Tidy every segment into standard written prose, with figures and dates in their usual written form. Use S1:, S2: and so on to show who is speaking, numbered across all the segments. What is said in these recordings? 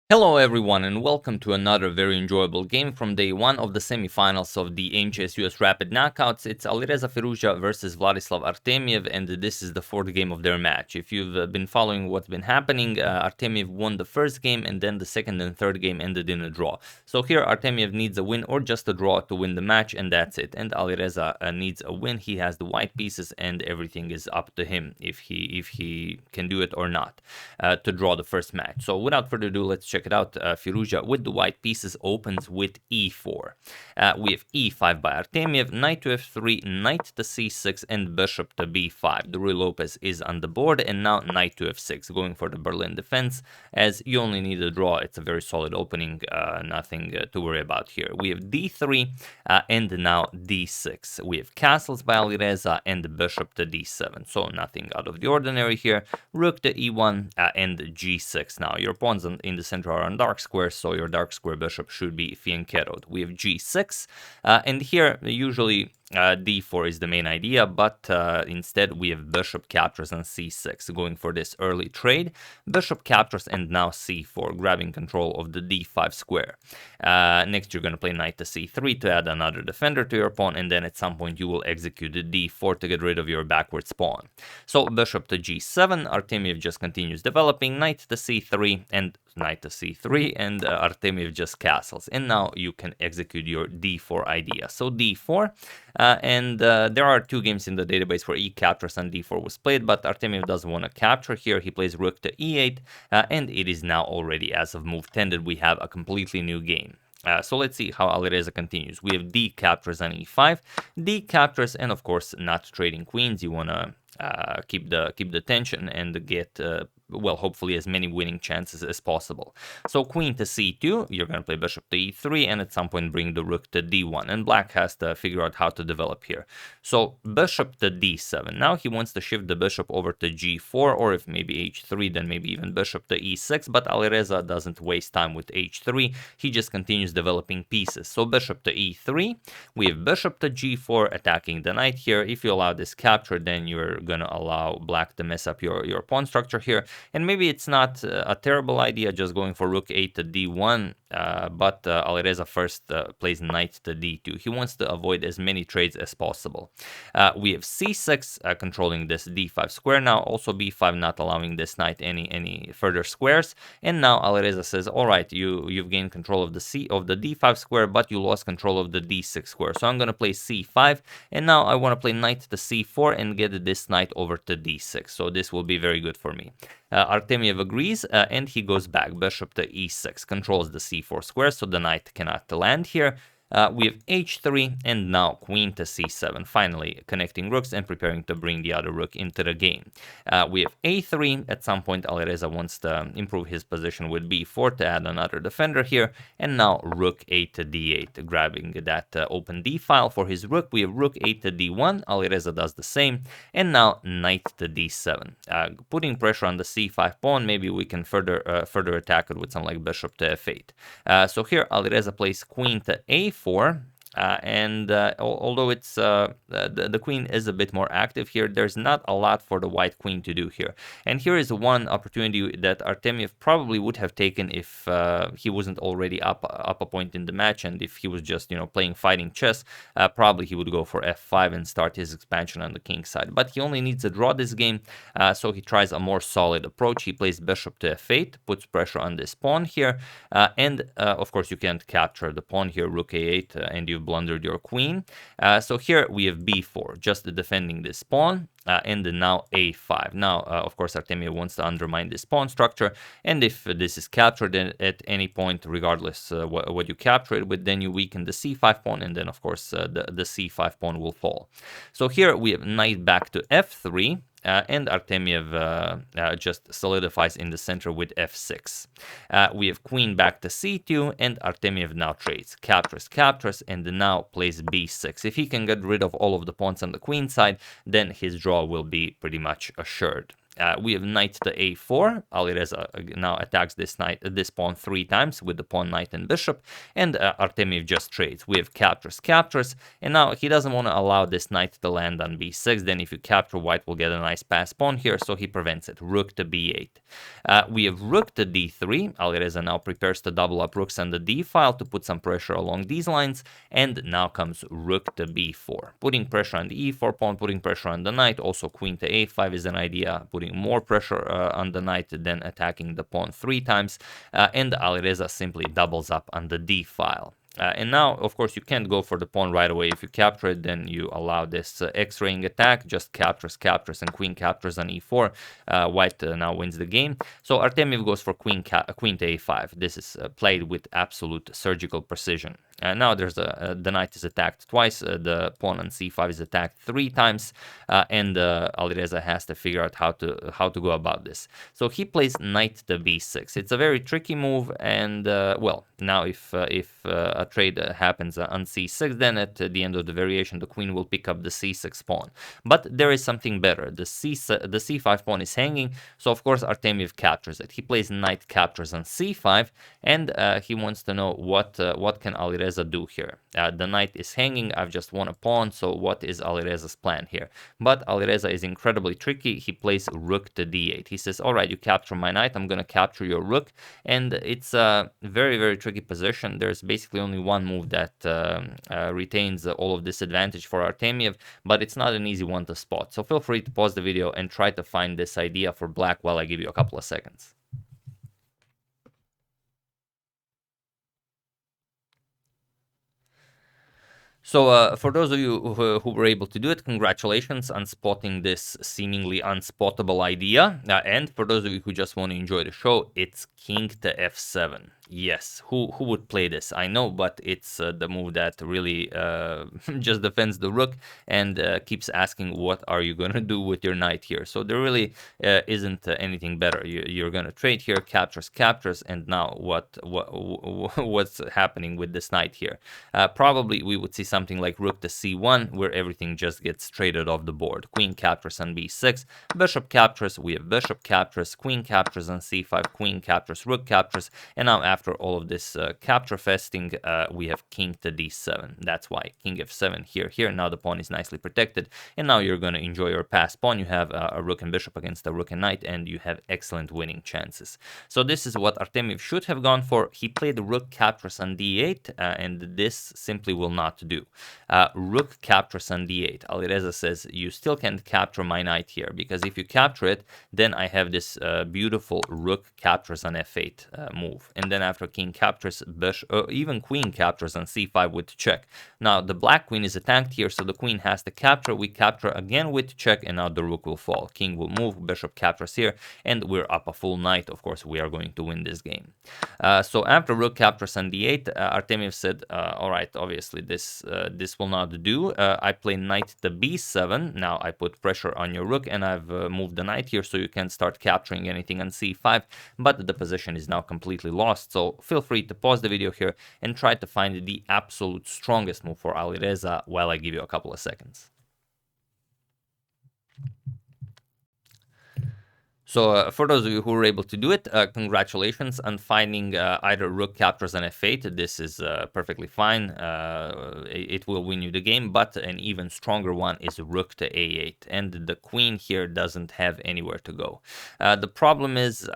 S1: Hello everyone and welcome to another very enjoyable game from day one of the semifinals of the Aimchess US Rapid knockouts. It's Alireza Firouzja versus Vladislav Artemiev, and this is the fourth game of their match. If you've been following what's been happening, Artemiev won the first game and then the second and third game ended in a draw. So here Artemiev needs a win or just a draw to win the match, and that's it. And Alireza needs a win. He has the white pieces and everything is up to him if he can do it or not to draw the first match. So without further ado, let's check it out. Firouzja with the white pieces opens with e4. We have e5 by Artemiev, knight to f3, knight to c6, and bishop to b5. The Ruy Lopez is on the board, and now knight to f6, going for the Berlin defense, as you only need a draw. It's a very solid opening, nothing to worry about here. We have d3 and now d6. We have castles by Alireza and bishop to d7, so nothing out of the ordinary here. Rook to e1 and g6. Now your pawns in the center are on dark squares, so your dark square bishop should be fianchettoed. We have g6, and here usually d4 is the main idea, but instead we have bishop captures on c6, going for this early trade. Bishop captures and now c4, grabbing control of the d5 square. Next you're going to play knight to c3 to add another defender to your pawn, and then at some point you will execute the d4 to get rid of your backwards pawn. So bishop to g7, Artemiev just continues developing, knight to c3 and knight to c3, and Artemiev just castles, and now you can execute your d4 idea. So d4, and there are two games in the database where e captures and d4 was played, but Artemiev doesn't want to capture here. He plays rook to e8, and it is now already, as of move 10, that we have a completely new game. So let's see how Alireza continues. We have d captures on e5, d captures, and of course not trading queens. You want to keep the tension and get well, hopefully as many winning chances as possible. So queen to c2, you're going to play bishop to e3, and at some point bring the rook to d1, and black has to figure out how to develop here. So bishop to d7. Now he wants to shift the bishop over to g4, or if maybe h3, then maybe even bishop to e6, but Alireza doesn't waste time with h3. He just continues developing pieces. So bishop to e3, we have bishop to g4, attacking the knight here. If you allow this capture, then you're going to allow black to mess up your pawn structure here. And maybe it's not a terrible idea just going for rook 8 to d1, but Alireza first plays knight to d2. He wants to avoid as many trades as possible. We have c6 controlling this d5 square now, also b5 not allowing this knight any further squares. And now Alireza says, all right, you've gained control of the d5 square, but you lost control of the d6 square. So I'm going to play c5, and now I want to play knight to c4 and get this knight over to d6. So this will be very good for me. Artemiev agrees, and he goes back. Bishop to e6 controls the c4 square, so the knight cannot land here. We have h3, and now queen to c7, finally connecting rooks and preparing to bring the other rook into the game. We have a3. At some point Alireza wants to improve his position with b4 to add another defender here, and now rook 8 to d8, grabbing that open d file for his rook. We have rook 8 to d1, Alireza does the same, and now knight to d7, putting pressure on the c5 pawn. Maybe we can further attack it with something like bishop to f8. So here Alireza plays queen to a4, and although it's the queen is a bit more active here, there's not a lot for the white queen to do here. And here is one opportunity that Artemiev probably would have taken if he wasn't already up a point in the match, and if he was just playing fighting chess. Probably he would go for f5 and start his expansion on the king side. But he only needs to draw this game, so he tries a more solid approach. He plays bishop to f8, puts pressure on this pawn here, and of course you can't capture the pawn here, rook a8, and you've blundered your queen. So here we have b4, just defending this pawn, and now a5. Now, of course, Artemiev wants to undermine this pawn structure, and if this is captured at any point, regardless what you capture it with, then you weaken the c5 pawn, and then, of course, the c5 pawn will fall. So here we have knight back to f3, and Artemiev just solidifies in the center with f6. We have queen back to c2, and Artemiev now trades, captures, and now plays b6. If he can get rid of all of the pawns on the queen side, then his draw will be pretty much assured. We have knight to a4. Alireza now attacks this pawn 3 times with the pawn, knight, and bishop, and Artemiev just trades. We have captures, and now he doesn't want to allow this knight to land on b6. Then if you capture, white will get a nice pass pawn here, so he prevents it. Rook to b8. We have rook to d3. Alireza now prepares to double up rooks on the d file to put some pressure along these lines, and now comes rook to b4, putting pressure on the e4 pawn, putting pressure on the knight. Also queen to a5 is an idea, putting more pressure on the knight, then attacking the pawn 3 times, and Alireza simply doubles up on the d file. And now, of course, you can't go for the pawn right away. If you capture it, then you allow this X-raying attack, just captures, and queen captures on e4. White now wins the game. So Artemiev goes for queen to a5. This is played with absolute surgical precision. Now the knight is attacked twice, the pawn on c5 is attacked 3 times, and Alireza has to figure out how to go about this. So he plays knight to b6. It's a very tricky move, and well, now if a trade happens on c6, then at the end of the variation the queen will pick up the c6 pawn. But there is something better. The c5 pawn is hanging, so of course Artemiev captures it. He plays knight captures on c5, and he wants to know what can Alireza do here. The knight is hanging. I've just won a pawn, so what is Alireza's plan here? But Alireza is incredibly tricky. He plays rook to d8. He says, all right, you capture my knight, I'm going to capture your rook, and it's a very, very tricky position. There's basically only one move that retains all of this advantage for Artemiev, but it's not an easy one to spot. So feel free to pause the video and try to find this idea for black while I give you a couple of seconds. So for those of you who were able to do it, congratulations on spotting this seemingly unspottable idea. And for those of you who just want to enjoy the show, it's king to f7. Yes, who would play this? I know, but it's the move that really just defends the rook and keeps asking, what are you going to do with your knight here? So there really isn't anything better. You're going to trade here, captures, and now what's happening with this knight here? Probably we would see something like rook to c1, where everything just gets traded off the board. Queen captures on b6, bishop captures, we have bishop captures, queen captures on c5, queen captures, rook captures, and now after all of this capture festing, we have king to d7. That's why king f7 here. Now the pawn is nicely protected, and now you're going to enjoy your passed pawn. You have a rook and bishop against a rook and knight, and you have excellent winning chances. So this is what Artemiev should have gone for. He played rook captures on d8, and this simply will not do. Rook captures on d8. Alireza says, you still can't capture my knight here, because if you capture it, then I have this beautiful rook captures on f8 move. And then after king captures, even queen captures on c5 with check. Now the black queen is attacked here, so the queen has to capture. We capture again with check, and now the rook will fall. King will move, bishop captures here, and we're up a full knight. Of course, we are going to win this game. So after rook captures on d8, Artemiev said, all right, obviously this will not do. I play knight to b7. Now I put pressure on your rook, and I've moved the knight here so you can start capturing anything on c5, but the position is now completely lost. So feel free to pause the video here and try to find the absolute strongest move for Alireza while I give you a couple of seconds. So for those of you who were able to do it, congratulations on finding either rook captures on f8. This is perfectly fine. It will win you the game, but an even stronger one is rook to a8. And the queen here doesn't have anywhere to go. The problem is,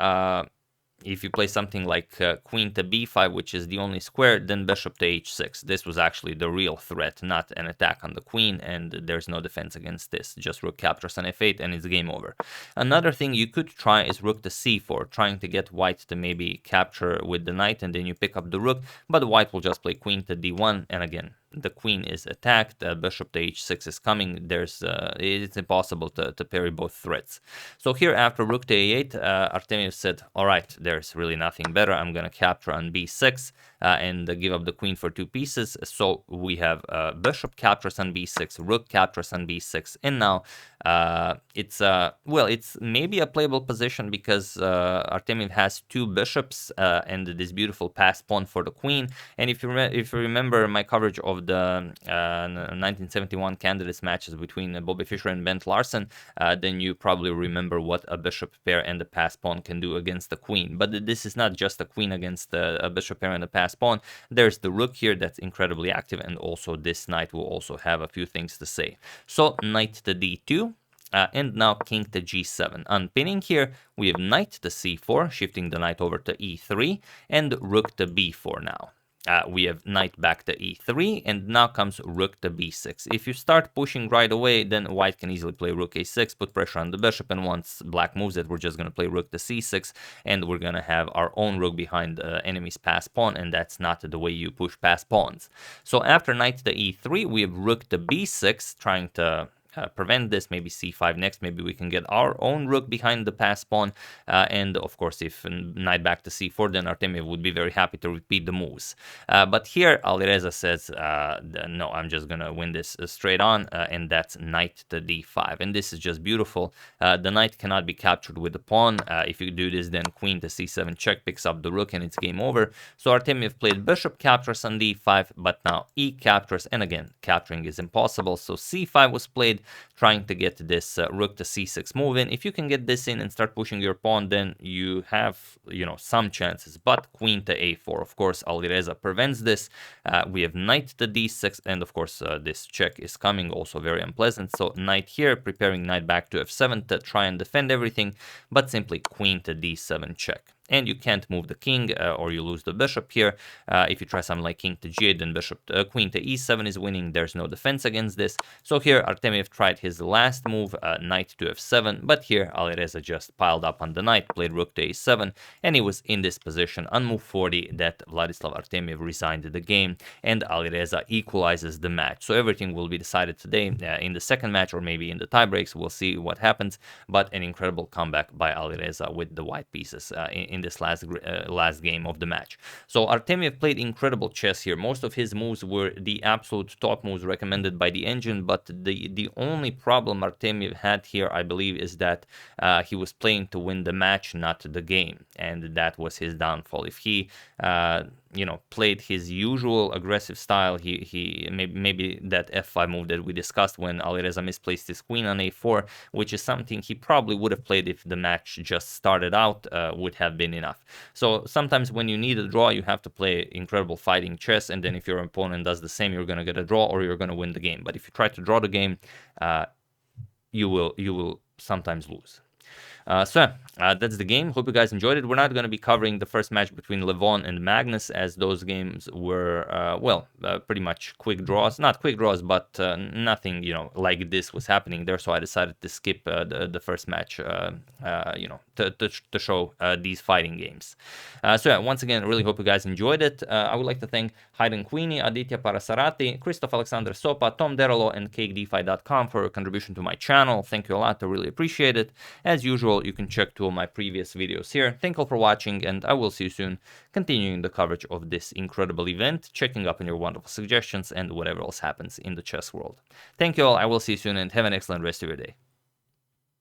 S1: if you play something like queen to b5, which is the only square, then bishop to h6. This was actually the real threat, not an attack on the queen, and there's no defense against this. Just rook captures on f8, and it's game over. Another thing you could try is rook to c4, trying to get white to maybe capture with the knight, and then you pick up the rook, but white will just play queen to d1, and again, the queen is attacked, bishop to h6 is coming. It's impossible to parry both threats. So here after rook to a8, Artemiev said, all right, there's really nothing better. I'm going to capture on b6. and give up the queen for 2 pieces. So we have bishop captures on b6, rook captures on b6, and now it's maybe a playable position because Artemiev has 2 bishops and this beautiful pass pawn for the queen. And if you remember my coverage of the 1971 candidates matches between Bobby Fischer and Bent Larsen, then you probably remember what a bishop pair and a pass pawn can do against the queen. But this is not just a queen against a bishop pair and a pass pawn. There's the rook here that's incredibly active, and also this knight will also have a few things to say. So knight to d2. And now king to g7. Unpinning here, we have knight to c4, shifting the knight over to e3, and rook to b4 now. We have knight back to e3, and now comes rook to b6. If you start pushing right away, then white can easily play rook a6, put pressure on the bishop, and once black moves it, we're just going to play rook to c6, and we're going to have our own rook behind the enemy's pass pawn, and that's not the way you push pass pawns. So after knight to e3, we have rook to b6, trying to prevent this. Maybe c5 next. Maybe we can get our own rook behind the pass pawn. And of course, if knight back to c4, then Artemiev would be very happy to repeat the moves. But here, Alireza says, no, I'm just going to win this straight on. And that's knight to d5. And this is just beautiful. The knight cannot be captured with the pawn. If you do this, then queen to c7 check picks up the rook and it's game over. So Artemiev played bishop captures on d5, but now e captures. And again, capturing is impossible. So c5 was played, trying to get this rook to c6 move in. If you can get this in and start pushing your pawn, then you have, some chances. But queen to a4, of course, Alireza prevents this. We have knight to d6, and of course, this check is coming, also very unpleasant. So knight here, preparing knight back to f7 to try and defend everything, but simply queen to d7 check. And you can't move the king or you lose the bishop here. If you try something like king to g8, then queen to e7 is winning. There's no defense against this. So here Artemiev tried his last move, knight to f7, but here Alireza just piled up on the knight, played rook to a7, and he was in this position on move 40 that Vladislav Artemiev resigned the game, and Alireza equalizes the match. So everything will be decided today in the second match, or maybe in the tiebreaks. We'll see what happens, but an incredible comeback by Alireza with the white pieces in this last game of the match. So Artemiev played incredible chess here. Most of his moves were the absolute top moves recommended by the engine, but the only problem Artemiev had here, I believe, is that he was playing to win the match, not the game, and that was his downfall. If he played his usual aggressive style, he maybe that f5 move that we discussed when Alireza misplaced his queen on a4, which is something he probably would have played if the match just started out, would have been enough. So sometimes when you need a draw, you have to play incredible fighting chess, and then if your opponent does the same, you're going to get a draw or you're going to win the game. But if you try to draw the game, you will sometimes lose. So that's the game. Hope you guys enjoyed it. We're not going to be covering the first match between Levon and Magnus, as those games were, pretty much quick draws. Not quick draws, but nothing, like this was happening there. So I decided to skip the first match, to show these fighting games. Once again, really hope you guys enjoyed it. I would like to thank Hayden Queenie, Aditya Parasarati, Christoph Alexander Sopa, Tom Derolo, and CakeDeFi.com for a contribution to my channel. Thank you a lot. I really appreciate it. As usual, you can check two of my previous videos here. Thank you all for watching, and I will see you soon, continuing the coverage of this incredible event, checking up on your wonderful suggestions and whatever else happens in the chess world. Thank you all. I will see you soon, and have an excellent rest of your day.